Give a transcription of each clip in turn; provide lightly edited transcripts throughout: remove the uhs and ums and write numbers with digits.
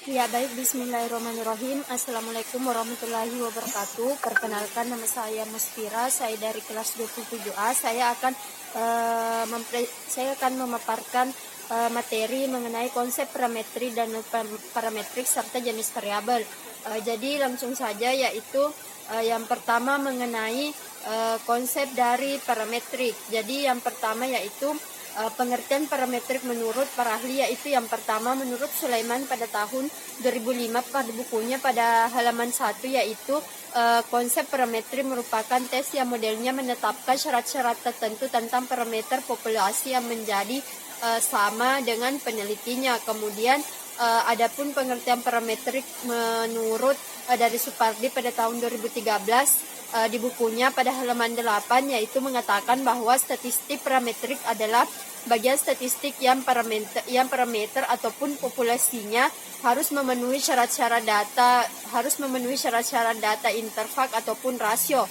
Ya baik, bismillahirrahmanirrahim. Assalamualaikum warahmatullahi wabarakatuh. Perkenalkan, nama saya Musfira, saya dari kelas 27A. Saya akan memaparkan materi mengenai konsep parametri dan parametrik serta jenis variabel. Jadi langsung saja, yaitu yang pertama mengenai konsep dari parametrik. Jadi yang pertama yaitu pengertian parametrik menurut para ahli, yaitu yang pertama menurut Sulaiman pada tahun 2005 pada bukunya pada halaman 1, yaitu konsep parametrik merupakan tes yang modelnya menetapkan syarat-syarat tertentu tentang parameter populasi yang menjadi sama dengan penelitinya. Kemudian adapun pengertian parametrik menurut dari Supardi pada tahun 2013 di bukunya pada halaman 8, yaitu mengatakan bahwa statistik parametrik adalah bagian statistik yang parameter ataupun populasinya harus memenuhi syarat-syarat data interval ataupun rasio.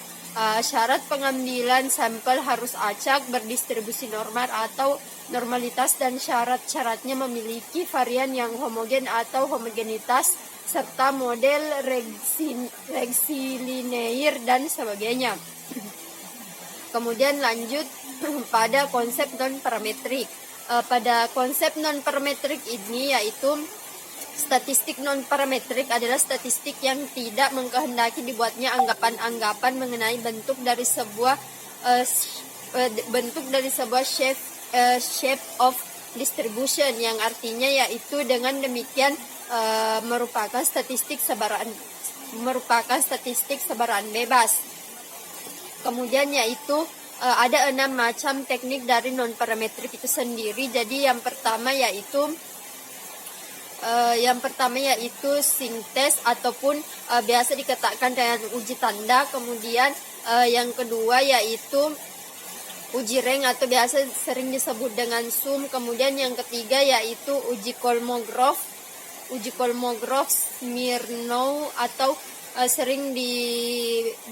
Syarat pengambilan sampel harus acak, berdistribusi normal atau normalitas, dan syarat-syaratnya memiliki varian yang homogen atau homogenitas, serta model reksilinear dan sebagainya. Kemudian lanjut pada konsep non-parametrik. Pada konsep non-parametrik ini, yaitu statistik non-parametrik adalah statistik yang tidak mengkehendaki dibuatnya anggapan-anggapan mengenai bentuk dari sebuah shape of distribution, yang artinya yaitu dengan demikian merupakan statistik sebaran bebas. Kemudian yaitu ada 6 macam teknik dari non parametrik itu sendiri. Jadi yang pertama yaitu sintes ataupun biasa dikatakan dengan uji tanda. Kemudian yang kedua yaitu uji rank atau biasa sering disebut dengan sum. Kemudian yang ketiga yaitu uji Kolmogorov, Smirnov atau sering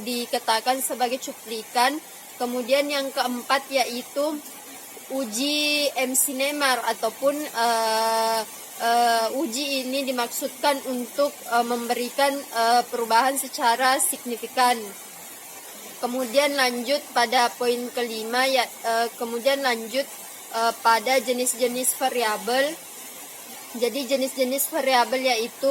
dikatakan sebagai cuplikan. Kemudian yang keempat yaitu uji MC-Neymar ataupun uji ini dimaksudkan untuk memberikan perubahan secara signifikan. Kemudian lanjut pada poin kelima pada jenis-jenis variabel. Jadi jenis-jenis variabel yaitu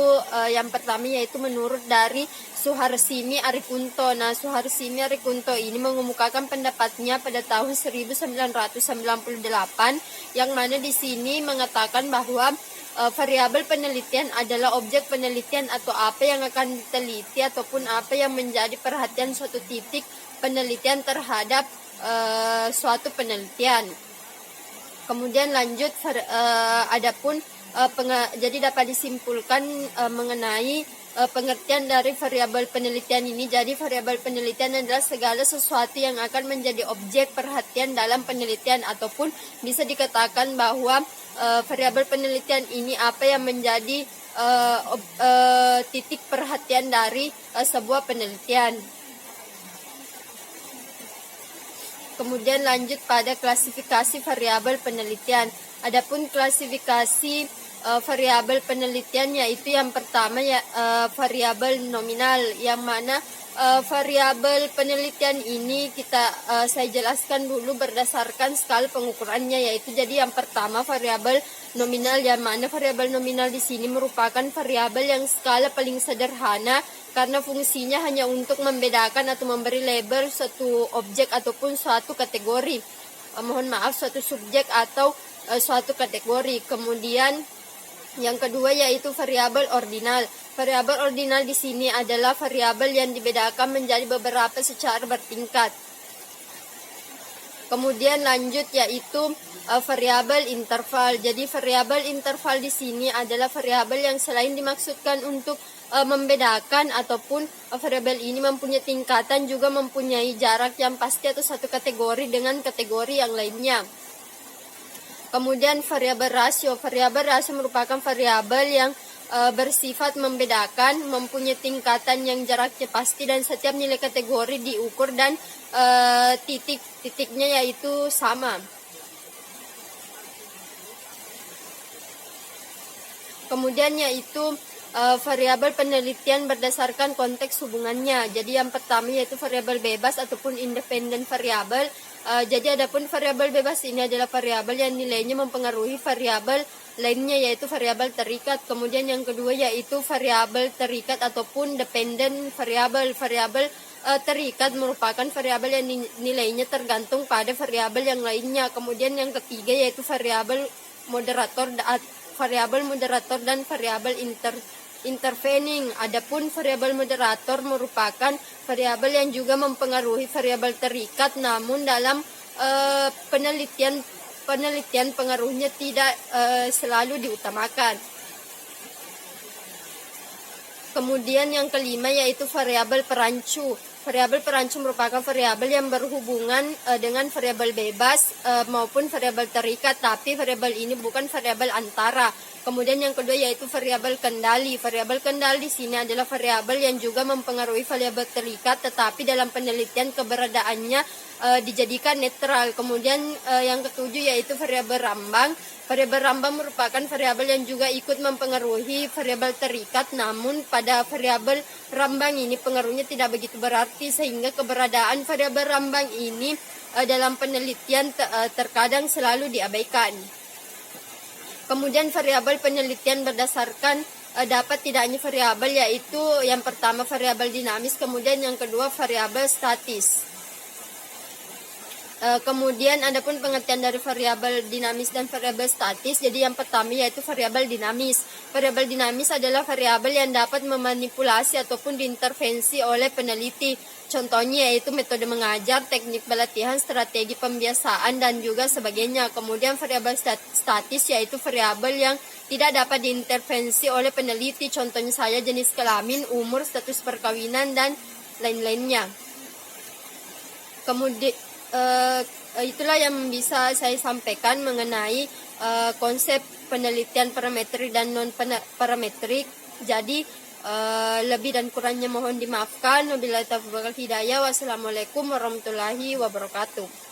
yang pertama yaitu menurut dari Suharsini Arikunto. Nah, Suharsini Arikunto ini mengemukakan pendapatnya pada tahun 1998, yang mana di sini mengatakan bahwa variabel penelitian adalah objek penelitian atau apa yang akan diteliti ataupun apa yang menjadi perhatian suatu titik penelitian terhadap suatu penelitian. Kemudian lanjut jadi dapat disimpulkan mengenai pengertian dari variabel penelitian ini. Jadi variabel penelitian adalah segala sesuatu yang akan menjadi objek perhatian dalam penelitian, ataupun bisa dikatakan bahwa variabel penelitian ini apa yang menjadi titik perhatian dari sebuah penelitian. Kemudian lanjut pada klasifikasi variabel penelitian. Adapun klasifikasi variabel penelitian yaitu yang pertama variabel nominal, yang mana variabel penelitian ini saya jelaskan dulu berdasarkan skala pengukurannya, yaitu jadi yang pertama variabel nominal, yang mana variabel nominal di sini merupakan variabel yang skala paling sederhana karena fungsinya hanya untuk membedakan atau memberi label suatu objek ataupun suatu kategori. Suatu subjek atau suatu kategori. Kemudian yang kedua yaitu variabel ordinal. Variabel ordinal di sini adalah variabel yang dibedakan menjadi beberapa secara bertingkat. Kemudian lanjut yaitu variabel interval. Jadi variabel interval di sini adalah variabel yang selain dimaksudkan untuk membedakan, ataupun variabel ini mempunyai tingkatan, juga mempunyai jarak yang pasti atau satu kategori dengan kategori yang lainnya. Kemudian variabel rasio. Variabel rasio merupakan variabel yang bersifat membedakan, mempunyai tingkatan yang jaraknya pasti, dan setiap nilai kategori diukur dan titiknya yaitu sama. Kemudian yaitu variabel penelitian berdasarkan konteks hubungannya. Jadi yang pertama yaitu variabel bebas ataupun independen variabel. Jadi adapun variabel bebas ini adalah variabel yang nilainya mempengaruhi variabel lainnya yaitu variabel terikat. Kemudian yang kedua yaitu variabel terikat ataupun dependent variabel. Variabel terikat merupakan variabel yang nilainya tergantung pada variabel yang lainnya. Kemudian yang ketiga yaitu variabel moderator dan variabel intervening. Adapun variabel moderator merupakan variabel yang juga mempengaruhi variabel terikat, namun dalam penelitian pengaruhnya tidak selalu diutamakan. Kemudian yang kelima yaitu variabel perancu. Variabel perancu merupakan variabel yang berhubungan dengan variabel bebas maupun variabel terikat, tapi variabel ini bukan variabel antara. Kemudian yang kedua yaitu variabel kendali. Variabel kendali di sini adalah variabel yang juga mempengaruhi variabel terikat, tetapi dalam penelitian keberadaannya dijadikan netral. Kemudian yang ketujuh yaitu variabel rambang. Variabel rambang merupakan variabel yang juga ikut mempengaruhi variabel terikat, namun pada variabel rambang ini pengaruhnya tidak begitu berarti, sehingga keberadaan variabel rambang ini dalam penelitian terkadang selalu diabaikan. Kemudian variabel penelitian berdasarkan dapat tidaknya variabel yaitu yang pertama variabel dinamis, kemudian yang kedua variabel statis. Kemudian adapun pengertian dari variabel dinamis dan variabel statis. Jadi yang pertama yaitu variabel dinamis. Variabel dinamis adalah variabel yang dapat memanipulasi ataupun diintervensi oleh peneliti. Contohnya yaitu metode mengajar, teknik pelatihan, strategi pembiasaan dan juga sebagainya. Kemudian variabel statis yaitu variabel yang tidak dapat diintervensi oleh peneliti. Contohnya saya jenis kelamin, umur, status perkawinan dan lain-lainnya. Kemudian itulah yang bisa saya sampaikan mengenai konsep penelitian parametrik dan non parametrik. Jadi lebih dan kurangnya mohon dimaafkan. Wabillahi taufiq wal hidayah. Wassalamualaikum warahmatullahi wabarakatuh.